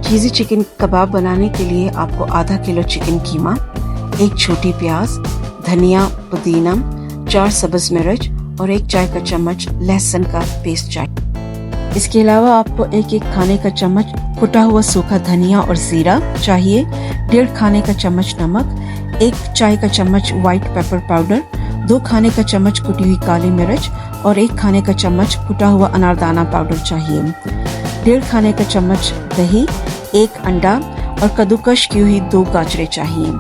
चीज़ी chicken कबाब बनाने के लिए आपको आधा किलो चिकन कीमा, एक छोटी प्याज, धनिया, पुदीना, 4 सब्ज़ मिर्च और 1 चाय का चम्मच लहसुन का पेस्ट चाहिए। इसके अलावा आपको एक खाने का चम्मच कुटा हुआ सूखा धनिया और जीरा चाहिए, 1.5 खाने का चम्मच नमक, 1 चाय का चम्मच व्हाइट पेपर पाउडर, 2 खाने का चम्मच कुटी हुई काली मिर्च और 1 खाने का चम्मच कुटा हुआ अनारदाना पाउडर चाहिए, 1.5 खाने का चम्मच दही, 1 अंडा और कद्दूकश की हुई 2 गाजरें चाहिए।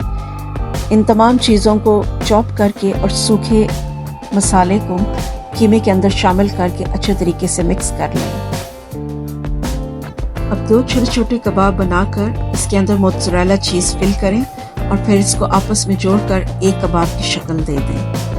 इन तमाम चीज़ों को चॉप करके और सूखे मसाले को कीमे के अंदर शामिल करके अच्छे तरीके से मिक्स कर लें। अब 2 छोटे छोटे कबाब बनाकर इसके अंदर मोज़रेला चीज़ फिल करें और फिर इसको आपस में जोड़कर एक कबाब की शक्ल दे दें।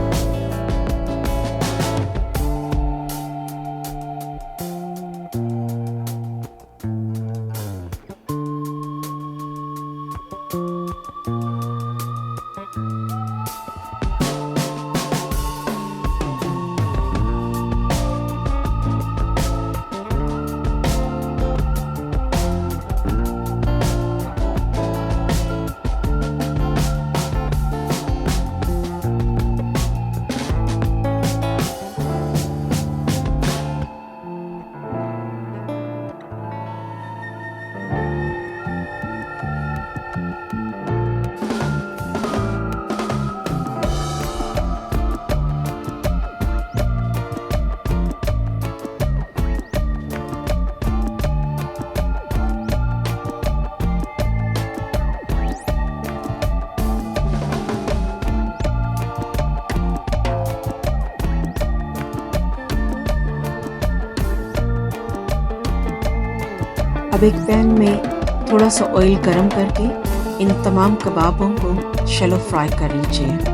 अब एक पैन में थोड़ा सा ऑयल गरम करके इन तमाम कबाबों को शैलो फ्राई कर लीजिए।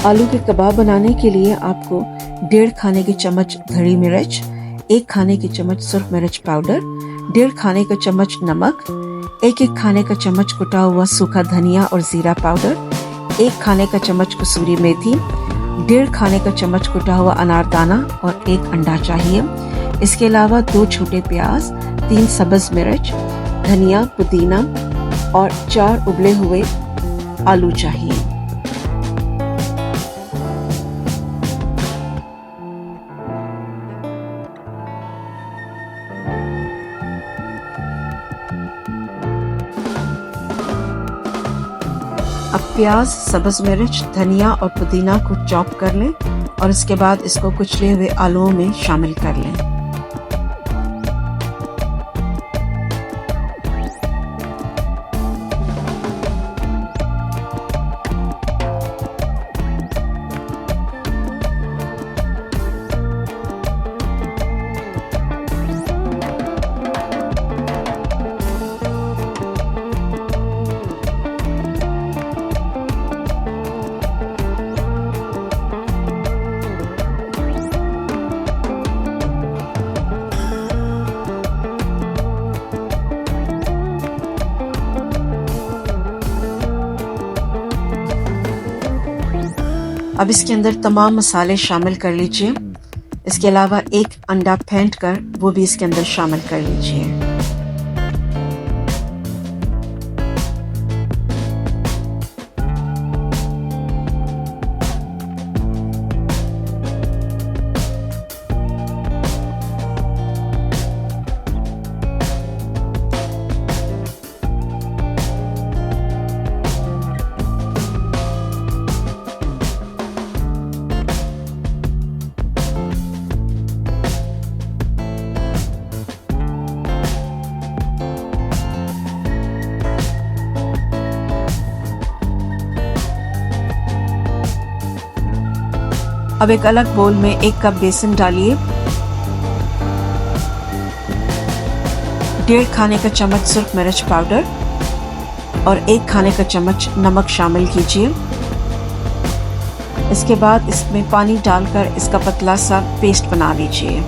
आलू के कबाब बनाने के लिए आपको 1.5 खाने के चम्मच धड़ी मिर्च, 1 खाने के चम्मच सुर्ख मिर्च पाउडर, 1.5 खाने का चम्मच नमक, 1 खाने का चम्मच कुटा हुआ सूखा धनिया और जीरा पाउडर, 1 खाने का चम्मच कसूरी मेथी, 1.5 खाने का चम्मच कुटा हुआ अनारदाना और 1 अंडा चाहिए। इसके अलावा 2 छोटे प्याज, 3 सब्ज़ मिर्च, धनिया, पुदीना और 4 उबले हुए आलू चाहिए। अब प्याज, सब्ज़ मिर्च, धनिया और पुदीना को चॉप कर लें और इसके बाद इसको कुचले हुए आलूओं में शामिल कर लें। अब इसके अंदर तमाम मसाले शामिल कर लीजिए। इसके अलावा एक अंडा फेंट कर वो भी इसके अंदर शामिल कर लीजिए। अब एक अलग बोल में 1 कप बेसन डालिए, 1.5 खाने का चम्मच सुर्ख मिर्च पाउडर और 1 खाने का चम्मच नमक शामिल कीजिए। इसके बाद इसमें पानी डालकर इसका पतला सा पेस्ट बना लीजिए।